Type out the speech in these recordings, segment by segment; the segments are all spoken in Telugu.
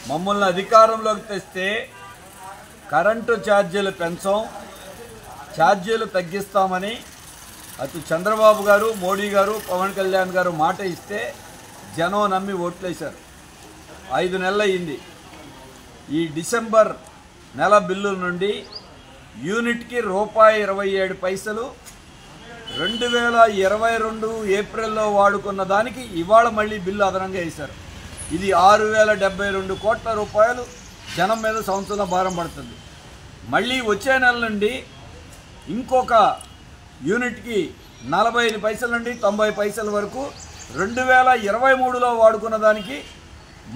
మమ్మల్ని అధికారంలోకి తెస్తే కరెంటు ఛార్జీలు పెంచం, ఛార్జీలు తగ్గిస్తామని అటు చంద్రబాబు గారు, మోడీ గారు, పవన్ కళ్యాణ్ గారు మాట ఇస్తే జనం నమ్మి ఓట్లేశారు. 5 నెలలు అయింది. ఈ డిసెంబర్ నెల బిల్లుల నుండి యూనిట్కి ₹1.27 2022 ఏప్రిల్లో వాడుకున్న దానికి ఇవాళ మళ్ళీ బిల్లు అదనంగా వేశారు. ఇది 6,072 కోట్ల రూపాయలు జనం మీద సంవత్సరం భారం పడుతుంది. మళ్ళీ వచ్చే నెల నుండి ఇంకొక యూనిట్కి 45 పైసల నుండి 90 పైసల వరకు 2023లో వాడుకున్న దానికి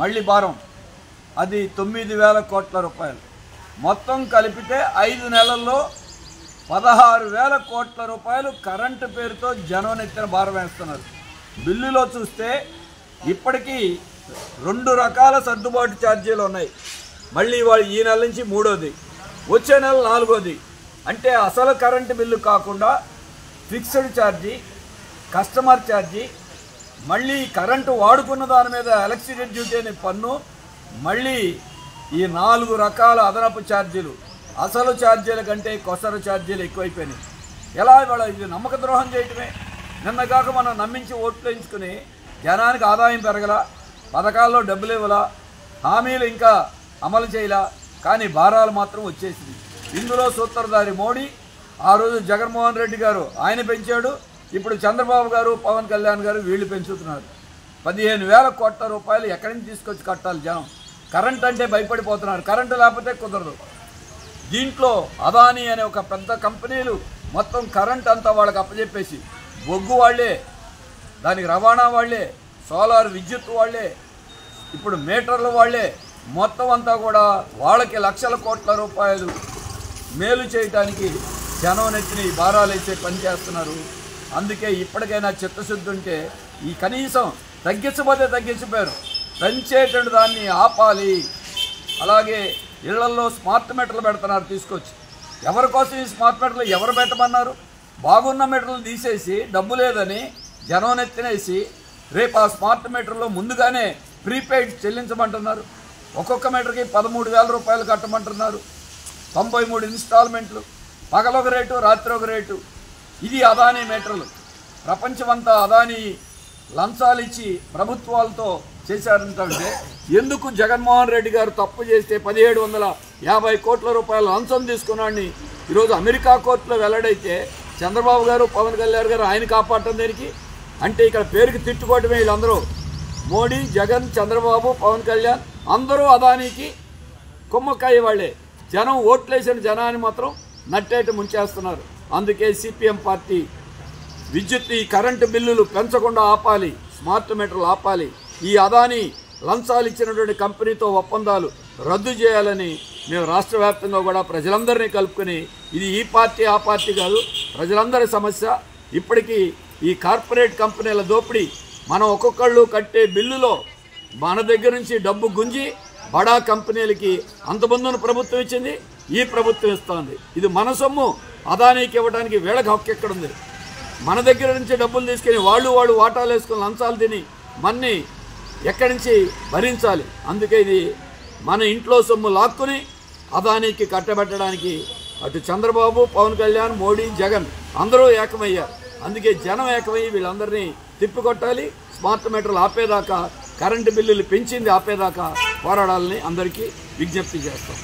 మళ్ళీ భారం, అది 9,000 కోట్ల రూపాయలు. మొత్తం కలిపితే 5 నెలల్లో 16,000 కోట్ల రూపాయలు కరెంటు పేరుతో జనం నెత్తిన భారం వేస్తున్నారు. బిల్లులో చూస్తే ఇప్పటికీ 2 రకాల సర్దుబాటు ఛార్జీలు ఉన్నాయి. మళ్ళీ ఈ నెల నుంచి 3వది, వచ్చే నెల 4వది. అంటే అసలు కరెంటు బిల్లు కాకుండా ఫిక్స్డ్ ఛార్జీ, కస్టమర్ ఛార్జీ, మళ్ళీ కరెంటు వాడుకున్న దాని మీద ఎలక్ట్రిసిటీ డ్యూటీ అనే పన్ను, మళ్ళీ ఈ 4 రకాల అదనపు ఛార్జీలు. అసలు ఛార్జీల కంటే కొసరు ఛార్జీలు ఎక్కువైపోయినాయి. ఎలా ఇవాళ ఇది నమ్మక ద్రోహం చేయటమే. నిన్నగాక మనం నమ్మించి ఓట్లు వేయించుకుని జనానికి ఆదాయం పెరగల, పథకాల్లో డబ్బులు ఇవ్వలా, హామీలు ఇంకా అమలు చేయలా, కానీ భారాలు మాత్రం వచ్చేసింది. ఇందులో సూత్రధారి మోడీ, ఆ రోజు జగన్మోహన్ రెడ్డి గారు ఆయన పెంచాడు, ఇప్పుడు చంద్రబాబు గారు, పవన్ కళ్యాణ్ గారు వీళ్ళు పెంచుతున్నారు. 15,000 కోట్ల రూపాయలు ఎక్కడి నుంచి తీసుకొచ్చి కట్టాలి జనం? కరెంట్ అంటే భయపడిపోతున్నారు, కరెంటు లేకపోతే కుదరదు. దీంట్లో అదానీ అనే ఒక పెద్ద కంపెనీలు మొత్తం కరెంట్ అంతా వాళ్ళకి అప్పచెప్పేసి, బొగ్గు వాళ్లే, దానికి రవాణా వాళ్లే, సోలార్ విద్యుత్ వాళ్లే, ఇప్పుడు మీటర్లు వాళ్లే, మొత్తం అంతా కూడా వాళ్ళకి లక్షల కోట్ల రూపాయలు మేలు చేయటానికి జనం నెత్తిని భారాలు వేసే పని చేస్తున్నారు. అందుకే ఇప్పటికైనా చిత్తశుద్ధి ఉంటే ఈ కనీసం తగ్గించబోతే తగ్గించిపోయారు, పెంచేటువంటి దాన్ని ఆపాలి. అలాగే ఇళ్లల్లో స్మార్ట్ మీటర్లు పెడుతున్నారు తీసుకొచ్చి. ఎవరి కోసం ఈ స్మార్ట్ మీటర్లు ఎవరు పెట్టమన్నారు? బాగున్న మీటర్లు తీసేసి డబ్బు లేదని జనం నెత్తినేసి రేపు ఆ స్మార్ట్ మీటర్లో ముందుగానే ప్రీపెయిడ్ చెల్లించమంటున్నారు. ఒక్కొక్క మీటర్కి 13,000 రూపాయలు కట్టమంటున్నారు. 93 ఇన్స్టాల్మెంట్లు, పగలొక రేటు, రాత్రి ఒక రేటు. ఇది అదానీ మీటర్లు. ప్రపంచమంతా అదానీ లంచాలు ఇచ్చి ప్రభుత్వాలతో చేశారంటే ఎందుకు జగన్మోహన్ రెడ్డి గారు తప్పు చేస్తే 1,750 కోట్ల రూపాయల లంచం తీసుకున్నాడని ఈరోజు అమెరికా కోర్టులో వెల్లడైతే చంద్రబాబు గారు, పవన్ కళ్యాణ్ గారు ఆయన కాపాడటం దేనికి? అంటే ఇక్కడ పేరుకి తిట్టుకోవటమే వీళ్ళందరూ. మోడీ, జగన్, చంద్రబాబు, పవన్ కళ్యాణ్ అందరూ అదానీకి కుమ్మక్కాయ వాళ్ళే. జనం ఓట్లేసిన జనాన్ని మాత్రం నట్టేట ముంచేస్తున్నారు. అందుకే సిపిఎం పార్టీ విద్యుత్ ఈ కరెంటు బిల్లులు పెంచకుండా ఆపాలి, స్మార్ట్ మీటర్లు ఆపాలి, ఈ అదానీ లంచాలు ఇచ్చినటువంటి కంపెనీతో ఒప్పందాలు రద్దు చేయాలని మేము రాష్ట్ర వ్యాప్తంగా కూడా ప్రజలందరినీ కలుపుకొని, ఇది ఈ పార్టీ ఆ పార్టీ కాదు, ప్రజలందరి సమస్య. ఇప్పటికీ ఈ కార్పొరేట్ కంపెనీల దోపిడీ, మనం ఒక్కొక్కళ్ళు కట్టే బిల్లులో మన దగ్గర నుంచి డబ్బు గుంజి బడా కంపెనీలకి అంతమందున ప్రభుత్వం ఇచ్చింది, ఈ ప్రభుత్వం ఇస్తుంది. ఇది మన సొమ్ము అదానీకి ఇవ్వడానికి వీళ్ళకి హక్కు ఎక్కడుంది? మన దగ్గర నుంచి డబ్బులు తీసుకుని వాళ్ళు వాటాలు వేసుకుని లంచాలు తిని మన్ని ఎక్కడి నుంచి భరించాలి? అందుకే ఇది మన ఇంట్లో సొమ్ము లాక్కుని అదానీకి కట్టబెట్టడానికి అటు చంద్రబాబు, పవన్ కళ్యాణ్, మోడీ, జగన్ అందరూ ఏకమయ్యారు. అందుకే జనం ఏకమయ్యి వీళ్ళందరినీ తిప్పికొట్టాలి. స్మార్ట్ మీటర్లు ఆపేదాకా, కరెంటు బిల్లులు పెంచింది ఆపేదాకా పోరాడాలని అందరికీ విజ్ఞప్తి చేస్తాం.